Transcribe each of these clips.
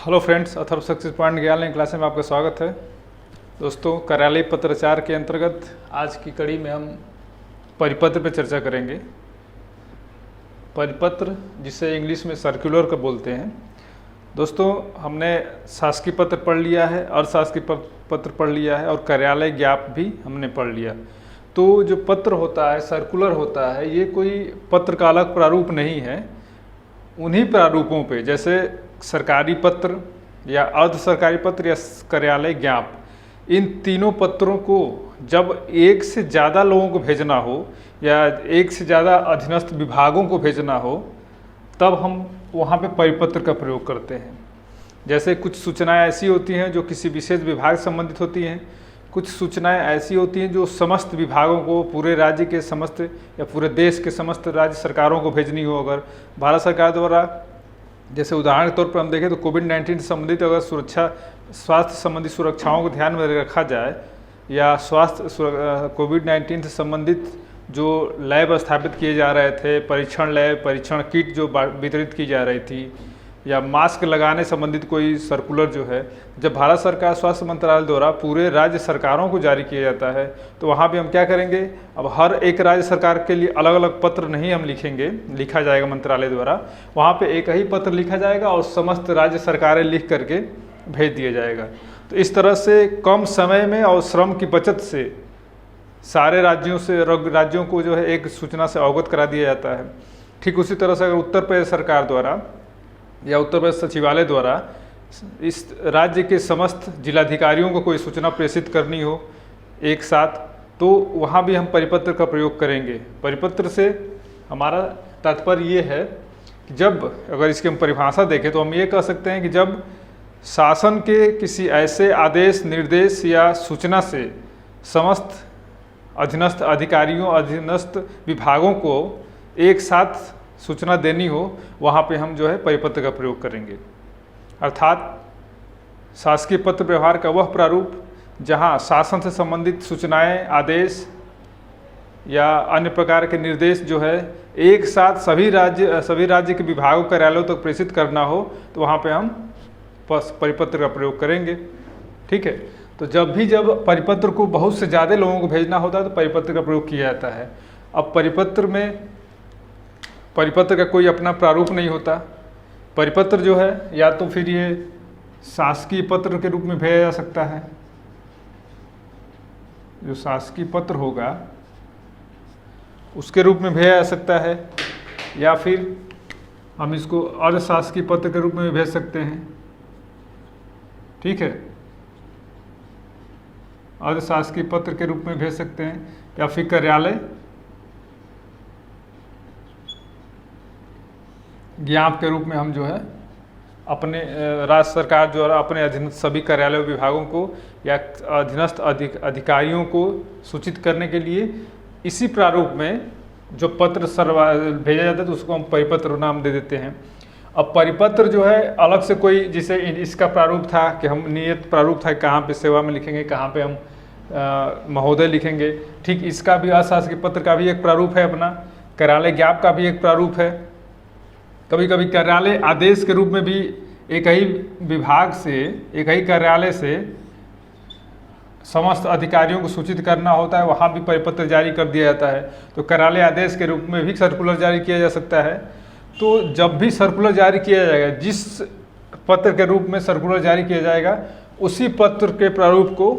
Hello friends, Atharva success point ज्ञान class में आपका स्वागत है। दोस्तों, कार्यालय पत्राचार के अंतर्गत आज की कड़ी में हम परिपत्र पर चर्चा करेंगे। परिपत्र, जिसे इंग्लिश में सर्कुलर का बोलते हैं। दोस्तों, हमने शासकीय पत्र पढ़ लिया है, अशासकीय पत्र पढ़ लिया है और कार्यालय ज्ञाप भी हमने पढ़ लिया। तो जो पत्र होता है, सर्कुलर होता है, ये कोई पत्र का अलग प्रारूप नहीं है। उन्हीं प्रारूपों पे, जैसे सरकारी पत्र या अर्ध सरकारी पत्र या कार्यालय ज्ञाप, इन तीनों पत्रों को जब एक से ज़्यादा लोगों को भेजना हो या एक से ज़्यादा अधीनस्थ विभागों को भेजना हो, तब हम वहाँ पे परिपत्र का प्रयोग करते हैं। जैसे कुछ सूचनाएं ऐसी होती हैं जो किसी विशेष विभाग से संबंधित होती हैं, कुछ सूचनाएं ऐसी होती हैं जो समस्त विभागों को, पूरे राज्य के समस्त या पूरे देश के समस्त राज्य सरकारों को भेजनी हो। अगर भारत सरकार द्वारा, जैसे उदाहरण के तौर पर हम देखें तो कोविड-19 से संबंधित अगर स्वास्थ्य संबंधी सुरक्षाओं को ध्यान में रखा जाए, या कोविड-19 से संबंधित जो लैब स्थापित किए जा रहे थे, परीक्षण लैब, परीक्षण किट जो वितरित की जा रही थी, या मास्क लगाने संबंधित कोई सर्कुलर जो है, जब भारत सरकार स्वास्थ्य मंत्रालय द्वारा पूरे राज्य सरकारों को जारी किया जाता है, तो वहाँ भी हम क्या करेंगे, अब हर एक राज्य सरकार के लिए अलग अलग पत्र नहीं हम लिखा जाएगा मंत्रालय द्वारा। वहाँ पे एक ही पत्र लिखा जाएगा और समस्त राज्य सरकारें लिख करके भेज दिया जाएगा। तो इस तरह से कम समय में और श्रम की बचत से सारे राज्यों को जो है एक सूचना से अवगत करा दिया जाता है। ठीक उसी तरह से अगर उत्तर प्रदेश सरकार द्वारा या उत्तर प्रदेश सचिवालय द्वारा इस राज्य के समस्त जिलाधिकारियों को कोई सूचना प्रेषित करनी हो एक साथ, तो वहाँ भी हम परिपत्र का प्रयोग करेंगे। परिपत्र से हमारा तात्पर्य ये है कि जब, अगर इसकी हम परिभाषा देखें तो हम ये कह सकते हैं कि जब शासन के किसी ऐसे आदेश, निर्देश या सूचना से समस्त अधीनस्थ अधिकारियों, अधीनस्थ विभागों को एक साथ सूचना देनी हो, वहाँ पे हम जो है परिपत्र का प्रयोग करेंगे। अर्थात शासकीय पत्र व्यवहार का वह प्रारूप जहाँ शासन से संबंधित सूचनाएं, आदेश या अन्य प्रकार के निर्देश जो है एक साथ सभी राज्य के विभागों, कार्यालयों तक प्रेषित करना हो, तो वहाँ पे हम परिपत्र का प्रयोग करेंगे। ठीक है। तो जब परिपत्र को बहुत से ज़्यादा लोगों को भेजना होता है तो परिपत्र का प्रयोग किया जाता है। अब परिपत्र का कोई अपना प्रारूप नहीं होता। परिपत्र जो है या तो फिर ये शासकीय पत्र के रूप में भेजा जा सकता है, जो शासकीय पत्र होगा उसके रूप में भेजा जा सकता है, या फिर हम इसको अर्धशासकीय पत्र के रूप में भी भेज सकते हैं। ठीक है, अर्धशासकीय पत्र के रूप में भेज सकते हैं, या फिर कार्यालय ज्ञाप के रूप में हम जो है अपने राज्य सरकार द्वारा अपने अधीनस्थ सभी कार्यालयों, विभागों को या अधीनस्थ अधिकारियों को सूचित करने के लिए इसी प्रारूप में जो पत्र भेजा जाता है तो उसको हम परिपत्र नाम दे देते हैं। अब परिपत्र जो है अलग से कोई, जिसे इसका प्रारूप था कि हम नियत प्रारूप था कहाँ पे सेवा में लिखेंगे, कहाँ पे हम महोदय लिखेंगे, ठीक इसका भी अशासकीय पत्र का भी एक प्रारूप है अपना, कार्यालय ज्ञाप का भी एक प्रारूप है। कभी कभी कार्यालय आदेश के रूप में भी एक ही विभाग से, एक ही कार्यालय से समस्त अधिकारियों को सूचित करना होता है, वहाँ भी परिपत्र जारी कर दिया जाता है। तो कार्यालय आदेश के रूप में भी सर्कुलर जारी किया जा सकता है। तो जब भी सर्कुलर जारी किया जाएगा, जिस पत्र के रूप में सर्कुलर जारी किया जाएगा, उसी पत्र के प्रारूप को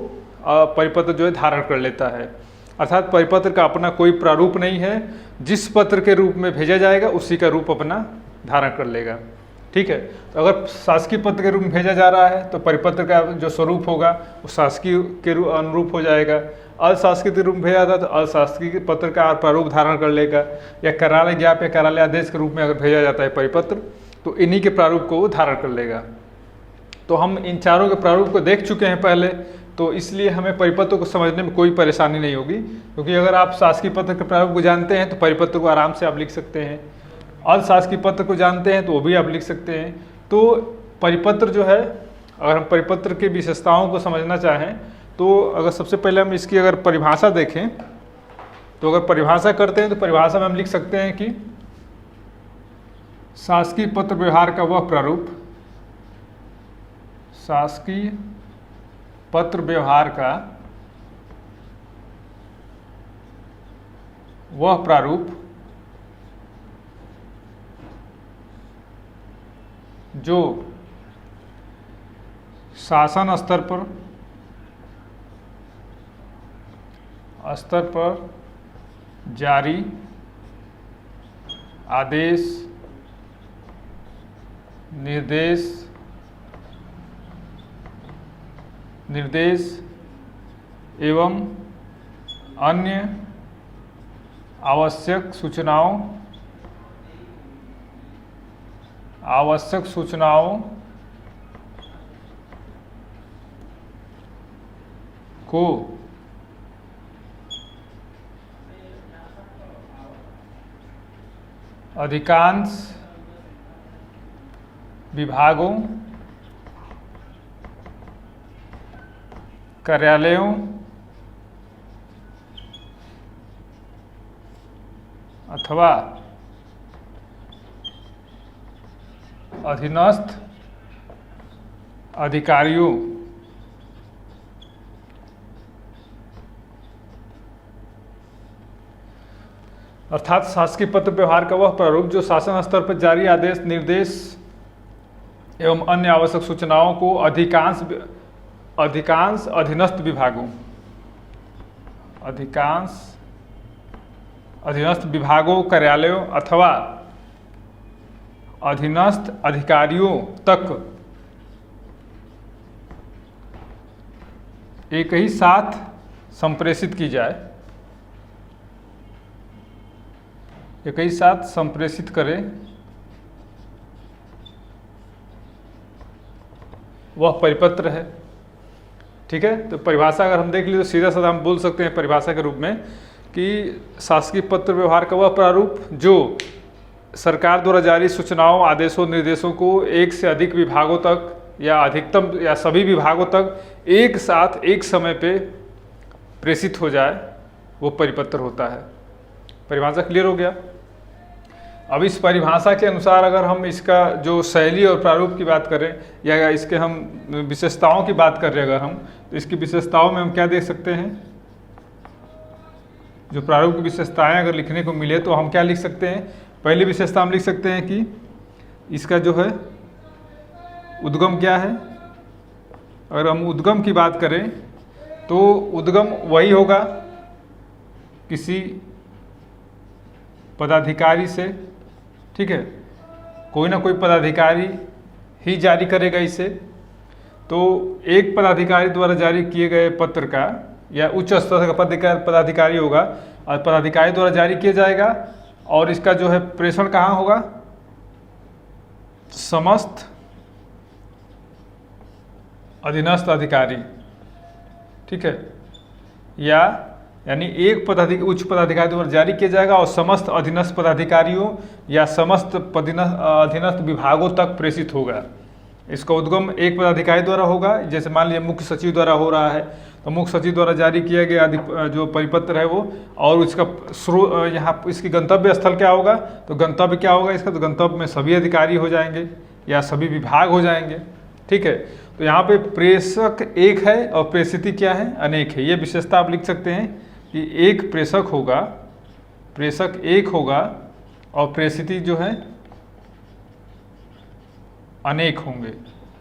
परिपत्र जो है धारण कर लेता है। अर्थात परिपत्र का अपना कोई प्रारूप नहीं है, जिस पत्र के रूप में भेजा जाएगा उसी का रूप अपना धारण कर लेगा। ठीक है। तो अगर शासकीय पत्र के रूप में भेजा जा रहा है तो परिपत्र का जो स्वरूप होगा वो शासकीय के अनुरूप हो जाएगा। अशासकीय के रूप में भेजा जाता है तो अशासकीय पत्र का प्रारूप धारण कर लेगा, या कार्यालय ज्ञाप या कार्यालय आदेश के रूप में अगर भेजा जाता है परिपत्र तो इन्हीं के प्रारूप को वो धारण कर लेगा। तो हम इन चारों के प्रारूप को देख चुके हैं पहले, तो इसलिए हमें परिपत्र को समझने में कोई परेशानी नहीं होगी, क्योंकि अगर आप शासकीय पत्र के प्रारूप को जानते हैं तो परिपत्र को आराम से आप लिख सकते हैं। अशासकीय पत्र को जानते हैं तो वो भी आप लिख सकते हैं। तो परिपत्र जो है, अगर हम परिपत्र की विशेषताओं को समझना चाहें तो अगर सबसे पहले हम इसकी अगर परिभाषा देखें, तो अगर परिभाषा करते हैं तो परिभाषा में हम लिख सकते हैं कि शासकीय पत्र व्यवहार का वह प्रारूप शासकीय पत्र व्यवहार का वह प्रारूप जो शासन स्तर पर जारी आदेश, निर्देश एवं अन्य आवश्यक सूचनाओं को अधिकांश विभागों, कार्यालयों अथवा अधीनस्थ अधिकारियों अर्थात शासकीय पत्र व्यवहार का वह प्रारूप जो शासन स्तर पर जारी आदेश, निर्देश एवं अन्य आवश्यक सूचनाओं को अधिकांश अधीनस्थ विभागों, कार्यालयों अथवा अधीनस्थ अधिकारियों तक एक ही साथ संप्रेषित की जाए, एक ही साथ संप्रेषित करें, वह परिपत्र है। ठीक है, तो परिभाषा अगर हम देख लीजिए तो सीधा साधा हम बोल सकते हैं परिभाषा के रूप में कि शासकीय पत्र व्यवहार का वह प्रारूप जो सरकार द्वारा जारी सूचनाओं, आदेशों, निर्देशों को एक से अधिक विभागों तक या अधिकतम या सभी विभागों तक एक साथ एक समय पे प्रेषित हो जाए, वो परिपत्र होता है। परिभाषा क्लियर हो गया। अब इस परिभाषा के अनुसार अगर हम इसका जो शैली और प्रारूप की बात करें या इसके हम विशेषताओं की बात कर रहे हैं अगर हम, तो इसकी विशेषताओं में हम क्या देख सकते हैं, जो प्रारूप की विशेषताएं अगर लिखने को मिले तो हम क्या लिख सकते हैं। पहली विशेषता हम लिख सकते हैं कि इसका जो है उद्गम क्या है। अगर हम उद्गम की बात करें तो उद्गम वही होगा किसी पदाधिकारी से, ठीक है, कोई ना कोई पदाधिकारी ही जारी करेगा इसे। तो एक पदाधिकारी द्वारा जारी किए गए पत्र का या उच्च स्तर का पदाधिकारी होगा और पदाधिकारी द्वारा जारी किया जाएगा और इसका जो है प्रेषण कहाँ होगा, समस्त अधीनस्थ अधिकारी, ठीक है, यानी एक उच्च पदाधिकारी द्वारा जारी किया जाएगा और समस्त अधीनस्थ पदाधिकारियों या समस्त अधीनस्थ विभागों तक प्रेषित होगा। इसका उद्गम एक पदाधिकारी द्वारा होगा, जैसे मान लीजिए मुख्य सचिव द्वारा हो रहा है तो मुख्य सचिव द्वारा जारी किया गया जो परिपत्र है वो, और उसका यहाँ इसकी गंतव्य स्थल क्या होगा, तो गंतव्य क्या होगा इसका, तो गंतव्य में सभी अधिकारी हो जाएंगे या सभी विभाग हो जाएंगे। ठीक है, तो यहाँ पे प्रेषक एक है और प्रेषिती क्या है, अनेक है। ये विशेषता आप लिख सकते हैं कि एक प्रेषक होगा, प्रेषक एक होगा और प्रेषिती जो है अनेक होंगे।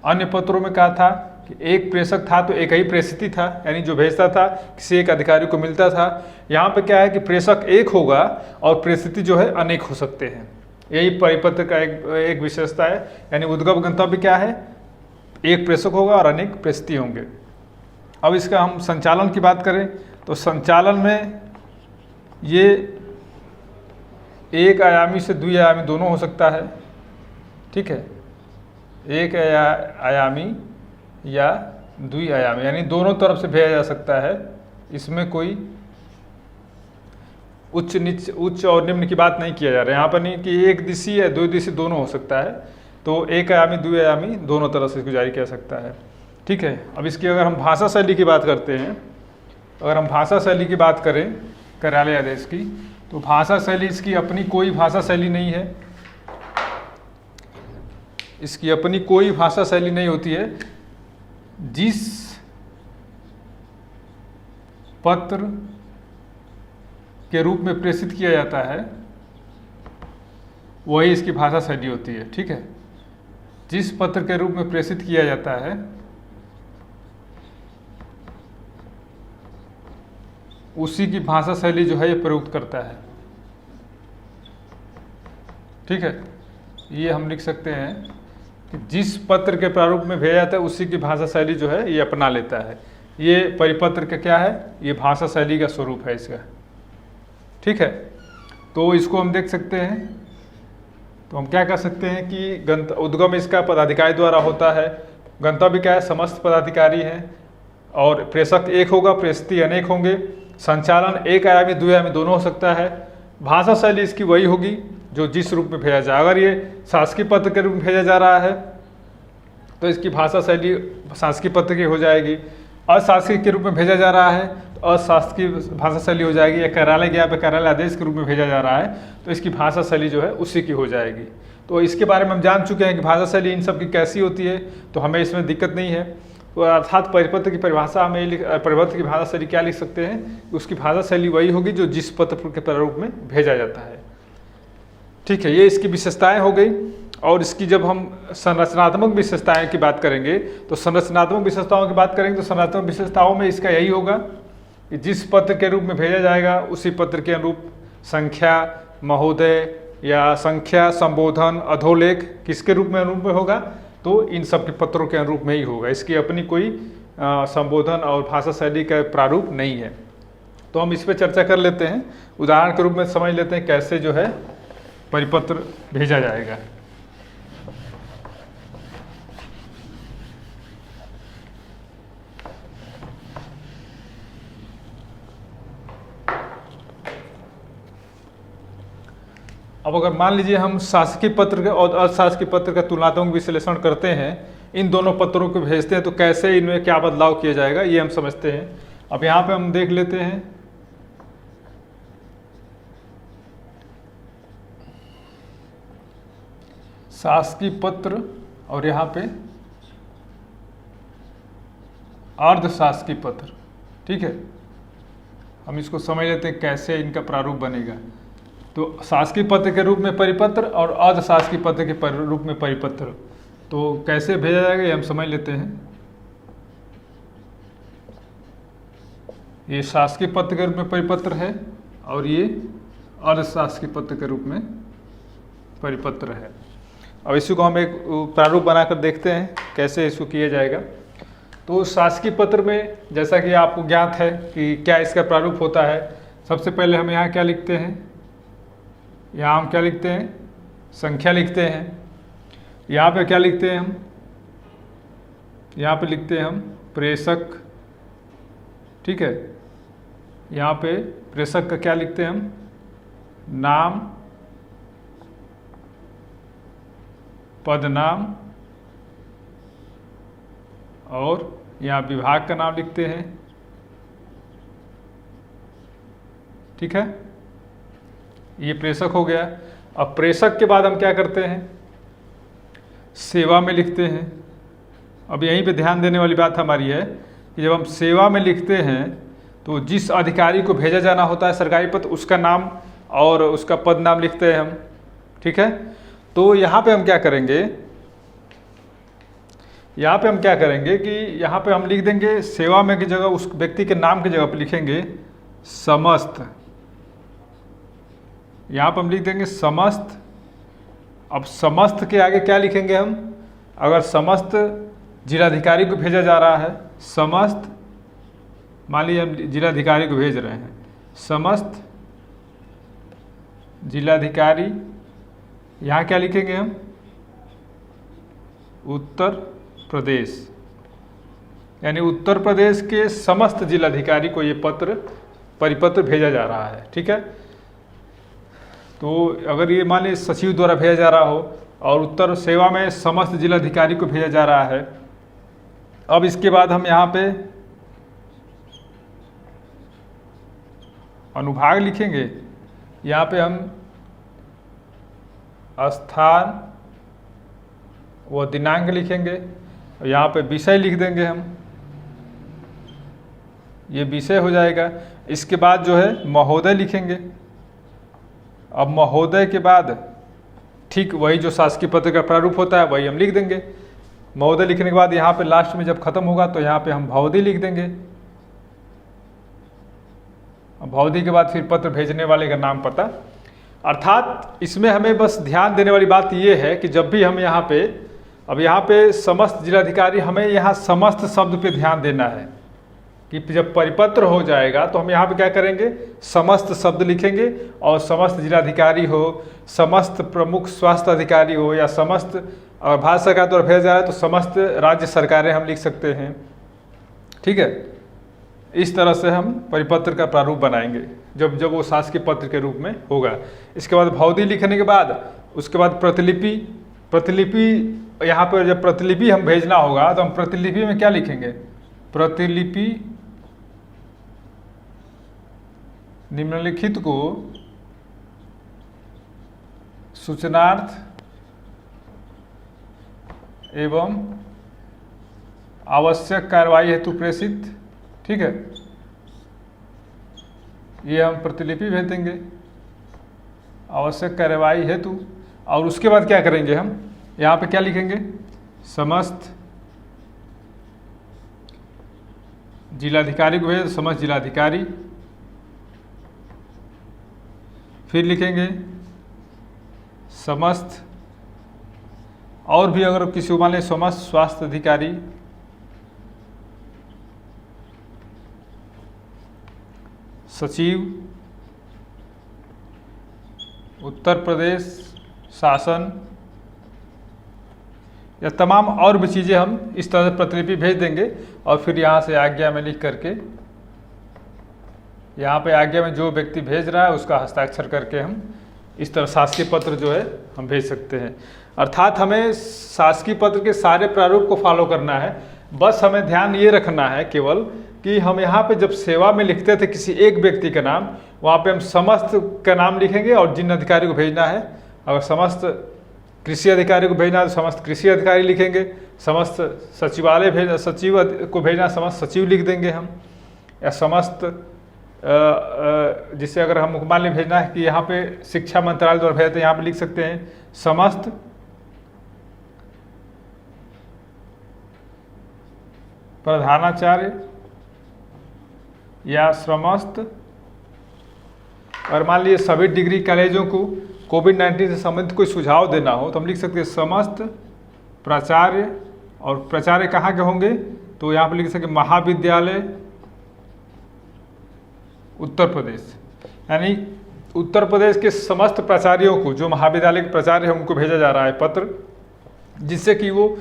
अन्य पत्रों में कहा था कि एक प्रेषक था तो एक ही प्रेषिती था, यानी जो भेजता था किसी एक अधिकारी को मिलता था। यहाँ पे क्या है कि प्रेषक एक होगा और प्रेषिती जो है अनेक हो सकते हैं। यही परिपत्र का एक विशेषता है, यानी उद्गम गंतव्य क्या है, एक प्रेषक होगा और अनेक प्रेषिती होंगे। अब इसका हम संचालन की बात करें तो संचालन में ये एक आयामी से द्विआयामी दोनों हो सकता है। ठीक है, एक आयामी या द्विआयामी, यानी दोनों तरफ से भेजा जा सकता है। इसमें कोई उच्च और निम्न की बात नहीं किया जा रहा है यहाँ पर, नहीं कि एक दिशी या दो दिशी दोनों हो सकता है। तो एक आयामी द्विआयामी दोनों तरह से इसको जारी किया सकता है। ठीक है, अब इसकी अगर हम भाषा शैली की बात करते हैं, अगर हम भाषा शैली की बात करें कार्यालय आदेश की, तो भाषा शैली इसकी अपनी कोई भाषा शैली नहीं है, इसकी अपनी कोई भाषा शैली नहीं होती है। जिस पत्र के रूप में प्रेषित किया जाता है वही इसकी भाषा शैली होती है। ठीक है, जिस पत्र के रूप में प्रेषित किया जाता है उसी की भाषा शैली जो है ये प्रयुक्त करता है। ठीक है, ये हम लिख सकते हैं कि जिस पत्र के प्रारूप में भेजा जाता है उसी की भाषा शैली जो है ये अपना लेता है। ये परिपत्र का क्या है, ये भाषा शैली का स्वरूप है इसका। ठीक है, तो इसको हम देख सकते हैं। तो हम क्या कर सकते हैं कि उद्गम इसका पदाधिकारी द्वारा होता है, गंतव्य क्या है, समस्त पदाधिकारी हैं, और प्रेषक एक होगा, प्रेषित अनेक होंगे, संचालन एक आयामी द्विआयामी दोनों हो सकता है। भाषा शैली इसकी वही होगी जो जिस रूप में भेजा जाए। अगर ये शासकीय पत्र के रूप में भेजा जा रहा है तो इसकी भाषा शैली शासकीय पत्र की हो जाएगी। अशासकीय के रूप में भेजा जा रहा है तो अशासकीय भाषा शैली हो जाएगी। या कार्यालय ज्ञाप या कार्यालय आदेश के रूप में भेजा जा रहा है तो इसकी भाषा शैली जो है उसी की हो जाएगी। तो इसके बारे में हम जान चुके हैं कि भाषा शैली इन सब की कैसी होती है, तो हमें इसमें दिक्कत नहीं है। तो अर्थात परिपत्र की परिभाषा में परिपत्र की भाषा शैली क्या लिख सकते हैं, उसकी भाषा शैली वही होगी जो जिस पत्र के प्रारूप में भेजा जाता है। ठीक है, ये इसकी विशेषताएं हो गई। और इसकी जब हम संरचनात्मक विशेषताएं की बात करेंगे तो संरचनात्मक विशेषताओं की बात करेंगे तो संरचनात्मक विशेषताओं में इसका यही होगा कि जिस पत्र के रूप में भेजा जाएगा उसी पत्र के अनुरूप संख्या, महोदय या संख्या, संबोधन, अधोलेख किसके रूप में अनुरूप में होगा, तो इन सब के पत्रों के अनुरूप में ही होगा। इसकी अपनी कोई संबोधन और भाषा शैली का प्रारूप नहीं है। तो हम इस पर चर्चा कर लेते हैं, उदाहरण के रूप में समझ लेते हैं कैसे जो है परिपत्र भेजा जाएगा। अब अगर मान लीजिए हम शासकीय पत्र और अशासकीय पत्र का तुलनात्मक विश्लेषण करते हैं, इन दोनों पत्रों को भेजते हैं तो कैसे इनमें क्या बदलाव किया जाएगा ये हम समझते हैं। अब यहाँ पे हम देख लेते हैं शासकीय पत्र और यहाँ पे अर्धशासकीय पत्र। ठीक है, हम इसको समझ लेते हैं कैसे इनका प्रारूप बनेगा। तो शासकीय पत्र के रूप में परिपत्र और अर्धशासकीय पत्र के रूप में परिपत्र, तो कैसे भेजा जाएगा ये हम समझ लेते हैं। ये शासकीय पत्र के रूप में परिपत्र है और ये अर्धशासकीय पत्र के रूप में परिपत्र है। अब इसको हम एक प्रारूप बनाकर देखते हैं कैसे इसको किया जाएगा। तो शासकीय पत्र में जैसा कि आपको ज्ञात है कि क्या इसका प्रारूप होता है। सबसे पहले हम यहाँ क्या लिखते हैं, यहाँ हम क्या लिखते हैं, संख्या लिखते हैं। यहाँ पे क्या लिखते हैं हम, यहाँ पे लिखते हैं हम प्रेषक। ठीक है, यहाँ पे प्रेषक का क्या लिखते हैं हम, नाम, पदनाम, और यहाँ विभाग का नाम लिखते हैं। ठीक है, ये प्रेषक हो गया। अब प्रेषक के बाद हम क्या करते हैं, सेवा में लिखते हैं। अब यहीं पे ध्यान देने वाली बात हमारी है कि जब हम सेवा में लिखते हैं तो जिस अधिकारी को भेजा जाना होता है सरकारी पत्र, उसका नाम और उसका पद नाम लिखते हैं हम। ठीक है, तो यहाँ पे हम क्या करेंगे, यहाँ पे हम क्या करेंगे कि यहाँ पे हम लिख देंगे सेवा में की जगह उस व्यक्ति के नाम की जगह पे लिखेंगे समस्त। यहाँ पे हम लिख देंगे समस्त। अब समस्त के आगे क्या लिखेंगे हम, अगर समस्त जिलाधिकारी को भेजा जा रहा है, समस्त, मान लीजिए हम जिलाधिकारी को भेज रहे हैं, समस्त जिलाधिकारी, यहाँ क्या लिखेंगे हम, उत्तर प्रदेश, यानी उत्तर प्रदेश के समस्त जिलाधिकारी को ये परिपत्र भेजा जा रहा है। ठीक है, तो अगर ये मान लीजिए सचिव द्वारा भेजा जा रहा हो और उत्तर सेवा में समस्त जिलाधिकारी को भेजा जा रहा है। अब इसके बाद हम यहाँ पे अनुभाग लिखेंगे, यहाँ पे हम स्थान व दिनांक लिखेंगे। और यहाँ पे विषय लिख देंगे हम, ये विषय हो जाएगा। इसके बाद जो है महोदय लिखेंगे। अब महोदय के बाद ठीक वही जो शासकीय पत्र का प्रारूप होता है वही हम लिख देंगे। महोदय लिखने के बाद यहाँ पे लास्ट में जब खत्म होगा तो यहाँ पे हम भवदी लिख देंगे। भवदी के बाद फिर पत्र भेजने वाले का नाम पता। अर्थात इसमें हमें बस ध्यान देने वाली बात यह है कि जब भी हम यहाँ पे, अब यहाँ पे समस्त जिलाधिकारी, हमें यहाँ समस्त शब्द पे ध्यान देना है कि जब परिपत्र हो जाएगा तो हम यहाँ पे क्या करेंगे, समस्त शब्द लिखेंगे। और समस्त जिलाधिकारी हो, समस्त प्रमुख स्वास्थ्य अधिकारी हो, या समस्त, अगर भारत सरकार द्वारा भेजा जा रहा है तो समस्त राज्य सरकारें हम लिख सकते हैं। ठीक है, इस तरह से हम परिपत्र का प्रारूप बनाएंगे जब जब वो शासकीय पत्र के रूप में होगा। इसके बाद भवदी लिखने के बाद उसके बाद प्रतिलिपि। प्रतिलिपि यहाँ पर जब प्रतिलिपि हम भेजना होगा तो हम प्रतिलिपि में क्या लिखेंगे, प्रतिलिपि निम्नलिखित को सूचनार्थ एवं आवश्यक कार्रवाई हेतु प्रेषित। ठीक है, ये हम प्रतिलिपि भेज देंगे आवश्यक कार्रवाई हेतु। और उसके बाद क्या करेंगे, हम यहाँ पे क्या लिखेंगे, समस्त जिलाधिकारी को भेज, समस्त जिलाधिकारी। फिर लिखेंगे समस्त, और भी अगर किसी को मान लें समस्त स्वास्थ्य अधिकारी, सचिव, उत्तर प्रदेश शासन, या तमाम और भी चीज़ें हम इस तरह से प्रतिलिपि भेज देंगे। और फिर यहाँ से आज्ञा में लिख करके, यहाँ पे आज्ञा में जो व्यक्ति भेज रहा है उसका हस्ताक्षर करके हम इस तरह शासकीय पत्र जो है हम भेज सकते हैं। अर्थात हमें शासकीय पत्र के सारे प्रारूप को फॉलो करना है। बस हमें ध्यान ये रखना है केवल कि हम यहाँ पे जब सेवा में लिखते थे किसी एक व्यक्ति का नाम, वहाँ पे हम समस्त का नाम लिखेंगे और जिन अधिकारी को भेजना है, अगर समस्त कृषि अधिकारी को भेजना है तो समस्त कृषि अधिकारी लिखेंगे, समस्त सचिवालय सचिव को भेजना समस्त सचिव लिख देंगे हम, या समस्त जिससे अगर हम मान लें भेजना है कि यहाँ पे शिक्षा मंत्रालय द्वारा भेजते हैं, यहाँ पे लिख सकते हैं समस्त प्रधानाचार्य या समस्त, और मान लीजिए सभी डिग्री कॉलेजों को कोविड-19 से संबंधित कोई सुझाव देना हो तो हम लिख सकते हैं समस्त प्राचार्य। और प्राचार्य कहाँ के होंगे, तो यहाँ पर लिख सकते महाविद्यालय उत्तर प्रदेश, यानी उत्तर प्रदेश के समस्त प्राचार्यों को, जो महाविद्यालय के प्राचार्य हैं उनको भेजा जा रहा है पत्र, जिससे कि वो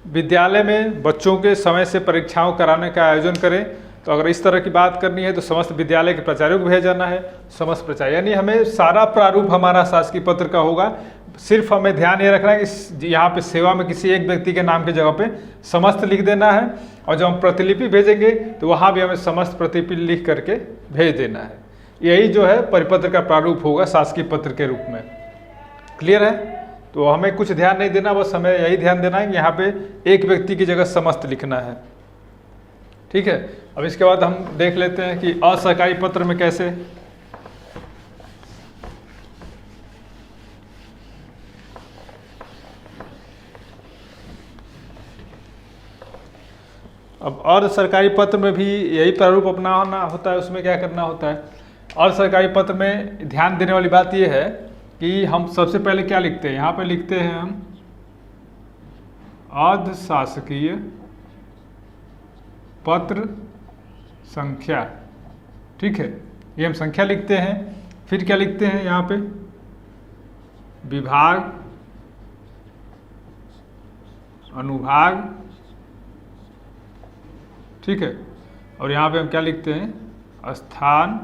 विद्यालय में बच्चों के समय से परीक्षाओं कराने का आयोजन करें। तो अगर इस तरह की बात करनी है तो समस्त विद्यालय के प्राचार्यों को भेजा जाना है, समस्त प्राचार्य, यानी हमें सारा प्रारूप हमारा शासकीय पत्र का होगा। सिर्फ हमें ध्यान ये रखना है कि यहाँ पे सेवा में किसी एक व्यक्ति के नाम की जगह पे समस्त लिख देना है, और जब हम प्रतिलिपि भेजेंगे तो वहाँ भी हमें समस्त प्रतिलिपि लिख करके भेज देना है। यही जो है परिपत्र का प्रारूप होगा शासकीय पत्र के रूप में। क्लियर है? तो हमें कुछ ध्यान नहीं देना, बस हमें यही ध्यान देना है कि यहाँ पे एक व्यक्ति की जगह समस्त लिखना है। ठीक है, अब इसके बाद हम देख लेते हैं कि असरकारी पत्र में कैसे। अब अर्ध सरकारी पत्र में भी यही प्रारूप अपनाना होता है। उसमें क्या करना होता है, अर्ध सरकारी पत्र में ध्यान देने वाली बात यह है कि हम सबसे पहले क्या लिखते हैं, यहाँ पे लिखते हैं हम अर्ध शासकीय पत्र संख्या। ठीक है, ये हम संख्या लिखते हैं। फिर क्या लिखते हैं यहाँ पे, विभाग, अनुभाग। ठीक है, और यहाँ पे हम क्या लिखते हैं, स्थान।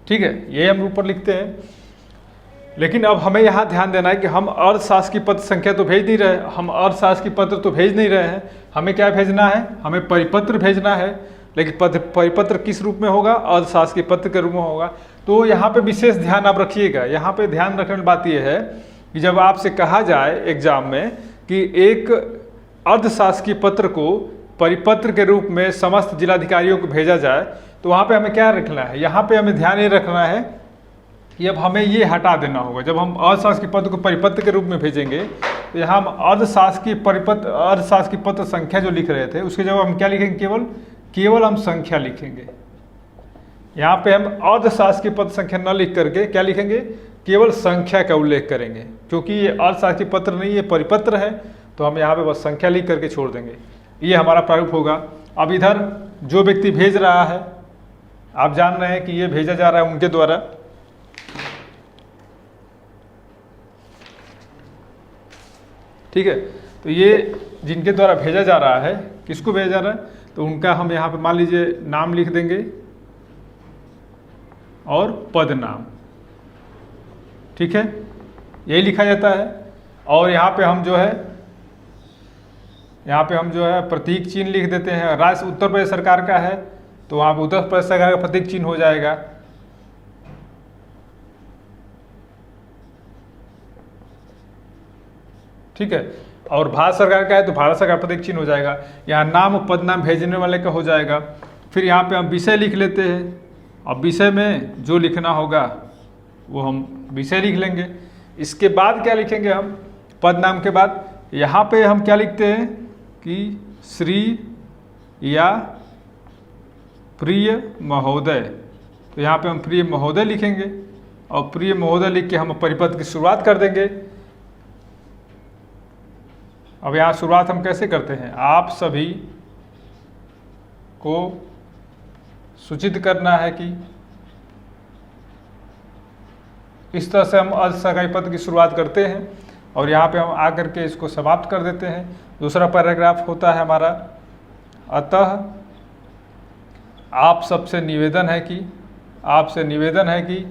ठीक है, ये हम ऊपर लिखते हैं। लेकिन अब हमें यहाँ ध्यान देना है कि हम अर्ध शासकीय पत्र संख्या तो भेज नहीं रहे, हम अर्ध शासकीय पत्र तो भेज नहीं रहे हैं। हमें क्या भेजना है, हमें परिपत्र भेजना है। लेकिन परिपत्र किस रूप में होगा, अर्ध शासकीय पत्र के रूप में होगा। तो यहाँ पे विशेष ध्यान आप रखिएगा। यहाँ पे ध्यान रखने वाली बात यह है कि जब आपसे कहा जाए एग्जाम में कि एक अर्धशासकीय पत्र को परिपत्र के रूप में समस्त जिलाधिकारियों को भेजा जाए, तो वहाँ पे हमें क्या रखना है, यहाँ पे हमें ध्यान ये रखना है कि अब हमें ये हटा देना होगा। जब हम अर्धशासकीय पत्र को परिपत्र के रूप में भेजेंगे तो यहाँ हम अर्धशासकीय पत्र संख्या जो लिख रहे थे उसके जगह हम क्या लिखेंगे, केवल हम संख्या लिखेंगे। यहाँ पे हम अर्धशासकीय पत्र संख्या न लिख करके क्या लिखेंगे, केवल संख्या का उल्लेख करेंगे। क्योंकि ये अर्धशासकीय पत्र नहीं, ये परिपत्र है, तो हम यहाँ पे बस संख्या लिख करके छोड़ देंगे। ये हमारा प्रारूप होगा। अब इधर जो व्यक्ति भेज रहा है, आप जान रहे हैं कि ये भेजा जा रहा है उनके द्वारा, ठीक है। तो ये जिनके द्वारा भेजा जा रहा है, किसको भेजा जा रहा है, तो उनका हम यहाँ पे मान लीजिए नाम लिख देंगे और पद नाम, ठीक है, यही लिखा जाता है। और यहाँ पे हम जो है प्रतीक चिन्ह लिख देते हैं। राज्य उत्तर प्रदेश सरकार का है तो वहाँ पे उत्तर प्रदेश सरकार का प्रतीक चिन्ह हो जाएगा, ठीक है। और भारत सरकार का है तो भारत सरकार प्रतीक चिन्ह हो जाएगा। यहाँ नाम पद नाम भेजने वाले का हो जाएगा। फिर यहाँ पे हम विषय लिख लेते हैं। अब विषय में जो लिखना होगा वो हम विषय लिख लेंगे। इसके बाद क्या लिखेंगे हम, पद नाम के बाद यहाँ पे हम क्या लिखते हैं कि श्री या प्रिय महोदय, तो यहाँ पे हम प्रिय महोदय लिखेंगे और प्रिय महोदय लिख के हम परिपत्र की शुरुआत कर देंगे। अब यहाँ शुरुआत हम कैसे करते हैं, आप सभी को सूचित करना है कि, इस तरह से हम अर्धशासकीय पत्र की शुरुआत करते हैं और यहाँ पे हम आकर के इसको समाप्त कर देते हैं। दूसरा पैराग्राफ होता है हमारा, अतः आपसे निवेदन है कि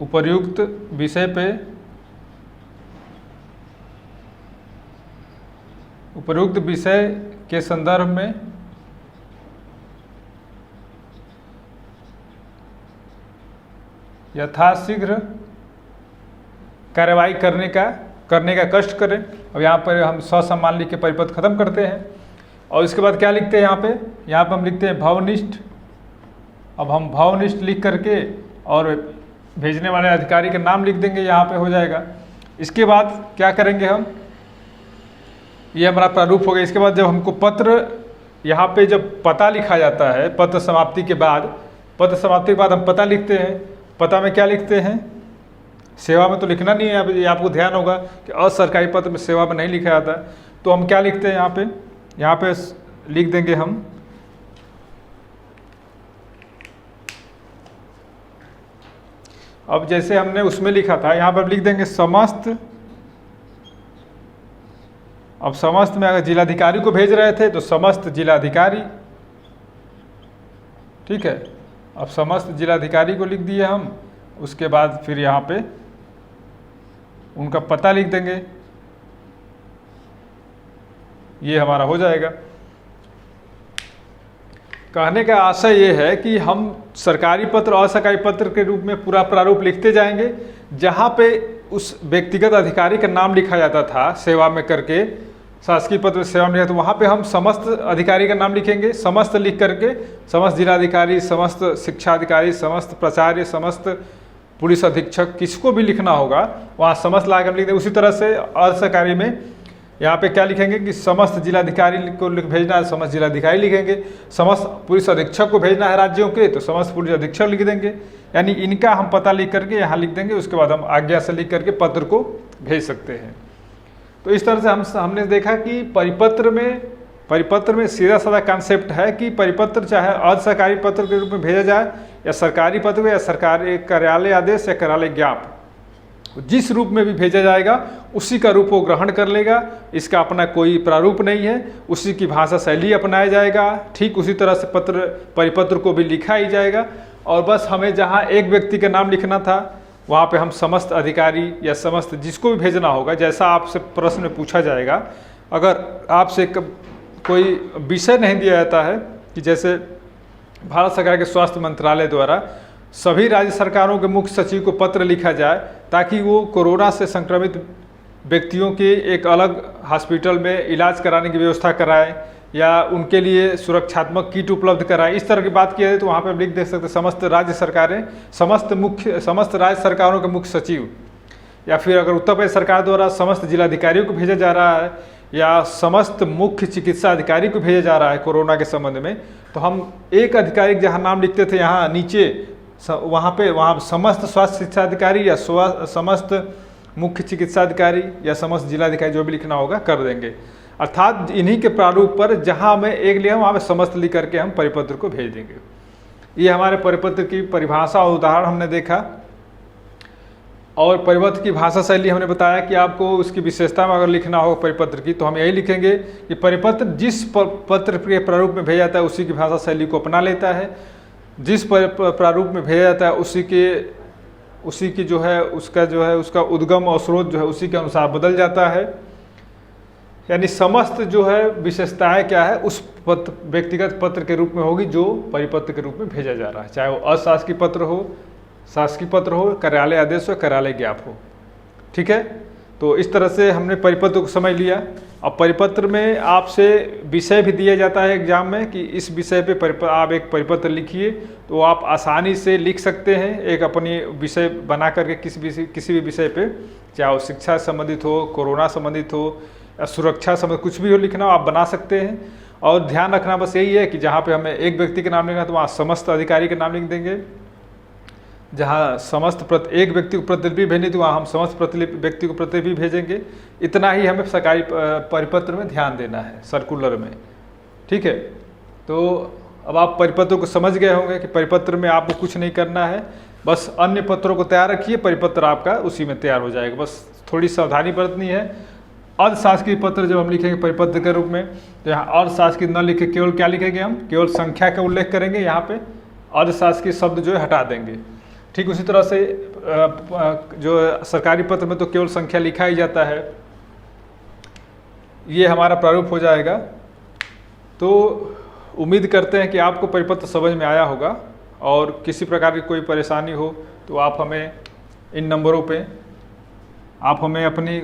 उपर्युक्त विषय के संदर्भ में यथाशीघ्र कार्रवाई करने का कष्ट करें। अब यहाँ पर हम ससम्मान लिख के परिपत्र खत्म करते हैं। और इसके बाद क्या लिखते हैं, यहाँ पे हम लिखते हैं भावनिष्ठ। अब हम भावनिष्ठ लिख करके और भेजने वाले अधिकारी का नाम लिख देंगे, यहाँ पे हो जाएगा। इसके बाद क्या करेंगे हम, ये हमारा प्रारूप हो गया। इसके बाद जब हमको पत्र, यहाँ पे जब पता लिखा जाता है पत्र समाप्ति के बाद हम पता लिखते हैं। पता में क्या लिखते हैं, सेवा में तो लिखना नहीं है, ये आपको ध्यान होगा कि असरकारी पत्र में सेवा में नहीं लिखा जाता। तो हम क्या लिखते हैं, यहाँ पे लिख देंगे हम अब जैसे हमने उसमें लिखा था, यहाँ पर लिख देंगे समस्त। अब समस्त में अगर जिलाधिकारी को भेज रहे थे तो समस्त जिलाधिकारी, ठीक है। अब समस्त जिलाधिकारी को लिख दिए हम। उसके बाद फिर यहाँ पे उनका पता लिख देंगे, ये हमारा हो जाएगा। कहने का आशय ये है कि हम सरकारी पत्र और असरकारी पत्र के रूप में पूरा प्रारूप लिखते जाएंगे। जहाँ पे उस व्यक्तिगत अधिकारी का नाम लिखा जाता था सेवा में करके, शासकीय पत्र में सेवा में लिखा, तो वहाँ पे हम समस्त अधिकारी का नाम लिखेंगे। समस्त लिख करके समस्त जिलाधिकारी, समस्त शिक्षाधिकारी, समस्त प्राचार्य, समस्त पुलिस अधीक्षक, किसको भी लिखना होगा वहाँ समस्त ला कर लिख देंगे। उसी तरह से अर्धसरकारी में यहाँ पे क्या लिखेंगे कि समस्त जिलाधिकारी को भेजना है, समस्त जिलाधिकारी लिखेंगे। समस्त पुलिस अधीक्षक को भेजना है राज्यों के, तो समस्त पुलिस अधीक्षक लिख देंगे। यानी इनका हम पता लिख करके यहाँ लिख देंगे। उसके बाद हम आज्ञा से लिख करके पत्र को भेज सकते हैं। तो इस तरह से हमने देखा कि परिपत्र में सीधा साधा कॉन्सेप्ट है कि परिपत्र चाहे अर्धसरकारी पत्र के रूप में भेजा जाए या सरकारी पत्र या सरकारी कार्यालय आदेश या कार्यालय ज्ञापन, जिस रूप में भी भेजा जाएगा उसी का रूप वो ग्रहण कर लेगा। इसका अपना कोई प्रारूप नहीं है, उसी की भाषा शैली अपनाया जाएगा। ठीक उसी तरह से परिपत्र को भी लिखा ही जाएगा। और बस हमें जहाँ एक व्यक्ति का नाम लिखना था वहाँ पे हम समस्त अधिकारी या समस्त जिसको भी भेजना होगा, जैसा आपसे प्रश्न में पूछा जाएगा, अगर आपसे कोई विषय नहीं दिया जाता है कि जैसे भारत सरकार के स्वास्थ्य मंत्रालय द्वारा सभी राज्य सरकारों के मुख्य सचिव को पत्र लिखा जाए ताकि वो कोरोना से संक्रमित व्यक्तियों के एक अलग हॉस्पिटल में इलाज कराने की व्यवस्था कराएं या उनके लिए सुरक्षात्मक किट उपलब्ध कराएं। इस तरह की बात की जाए तो वहाँ पर लिख देख सकते समस्त राज्य सरकारें, समस्त राज्य सरकारों के मुख्य सचिव, या फिर अगर उत्तर प्रदेश सरकार द्वारा समस्त जिलाधिकारियों को भेजा जा रहा है या समस्त मुख्य चिकित्सा अधिकारी को भेजा जा रहा है कोरोना के संबंध में, तो हम एक आधिकारिक जहाँ नाम लिखते थे यहाँ नीचे वहाँ समस्त स्वास्थ्य शिक्षा अधिकारी या समस्त मुख्य चिकित्सा अधिकारी या समस्त जिलाधिकारी जो भी लिखना होगा कर देंगे। अर्थात इन्हीं के प्रारूप पर जहाँ हमें एक लिया वहाँ पे समस्त लिख करके हम परिपत्र को भेज देंगे। ये हमारे परिपत्र की परिभाषा और उदाहरण हमने देखा, और परिपत्र की भाषा शैली हमने बताया कि आपको उसकी विशेषता में अगर लिखना हो परिपत्र की तो हम यही लिखेंगे कि परिपत्र जिस पत्र के प्रारूप में भेजा जाता है उसी की भाषा शैली को अपना लेता है, जिस प्रारूप में भेजा जाता है उसी की जो है उसका उद्गम और स्रोत जो है उसी के अनुसार बदल जाता है। यानी समस्त जो है विशेषताएं क्या है उस व्यक्तिगत पत्र के रूप में होगी जो परिपत्र के रूप में भेजा जा रहा है, चाहे वो अशासकीय पत्र हो, शासकीय पत्र हो, कार्यालय आदेश हो, कार्यालय ज्ञाप हो। ठीक है, तो इस तरह से हमने परिपत्र को समझ लिया। अब परिपत्र में आपसे विषय भी दिया जाता है एग्जाम में कि इस विषय पे आप एक परिपत्र लिखिए, तो आप आसानी से लिख सकते हैं एक अपनी विषय बना करके किसी भी विषय पे, चाहे वो शिक्षा संबंधित हो, कोरोना संबंधित हो या सुरक्षा संबंधित कुछ भी हो लिखना हो आप बना सकते हैं। और ध्यान रखना बस यही है कि जहाँ पे हमें एक व्यक्ति के नाम लिखना है तो वहाँ समस्त अधिकारी के नाम लिख देंगे, जहाँ एक व्यक्ति को प्रतिलिपि भेजनी तो वहाँ हम समस्त व्यक्ति को प्रतिलिपि भेजेंगे। इतना ही हमें सरकारी परिपत्र में ध्यान देना है, सर्कुलर में। ठीक है, तो अब आप परिपत्र को समझ गए होंगे कि परिपत्र में आपको कुछ नहीं करना है, बस अन्य पत्रों को तैयार रखिए, परिपत्र आपका उसी में तैयार हो जाएगा। बस थोड़ी सावधानी बरतनी है। अर्धशासकीय पत्र जब हम लिखेंगे परिपत्र के रूप में तो यहाँ अर्धशासकीय न लिखे केवल क्या लिखेंगे, हम केवल संख्या का उल्लेख करेंगे, यहाँ पे अर्धशासकीय शब्द जो है हटा देंगे। ठीक उसी तरह से जो सरकारी पत्र में तो केवल संख्या लिखा ही जाता है। ये हमारा प्रारूप हो जाएगा। तो उम्मीद करते हैं कि आपको परिपत्र समझ में आया होगा, और किसी प्रकार की कोई परेशानी हो तो आप हमें इन नंबरों पे आप हमें अपनी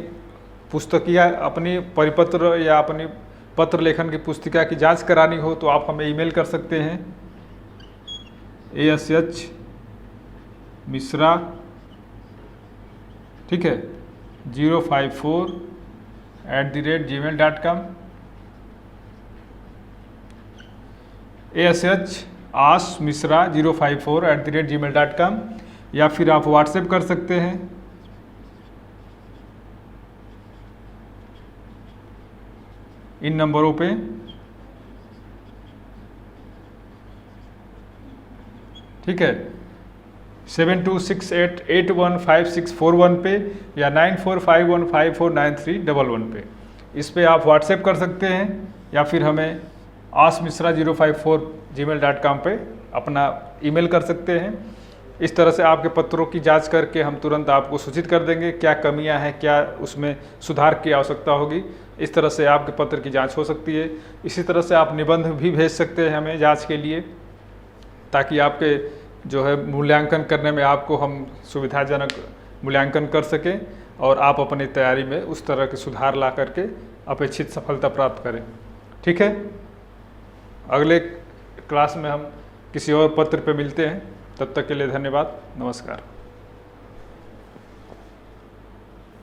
पुस्तकिया, अपनी परिपत्र या अपनी पत्र लेखन की पुस्तिका की जांच करानी हो तो आप हमें ईमेल कर सकते हैं ASH मिश्रा, ठीक है, 054@gmail.com, ASH मिश्रा 054@gmail.com, या फिर आप व्हाट्सएप कर सकते हैं इन नंबरों पे। ठीक है, 7268815641 पे या 9451549311 पे, इस पे आप व्हाट्सएप कर सकते हैं, या फिर हमें asmishra054@gmail.com पे अपना ईमेल कर सकते हैं। इस तरह से आपके पत्रों की जांच करके हम तुरंत आपको सूचित कर देंगे क्या कमियां हैं, क्या उसमें सुधार की आवश्यकता होगी। इस तरह से आपके पत्र की जांच हो सकती है। इसी तरह से आप निबंध भी भेज सकते हैं हमें जांच के लिए, ताकि आपके जो है मूल्यांकन करने में आपको हम सुविधाजनक मूल्यांकन कर सकें और आप अपनी तैयारी में उस तरह के सुधार ला करके अपेक्षित सफलता प्राप्त करें। ठीक है, अगले क्लास में हम किसी और पत्र पे मिलते हैं। तब तक के लिए धन्यवाद, नमस्कार।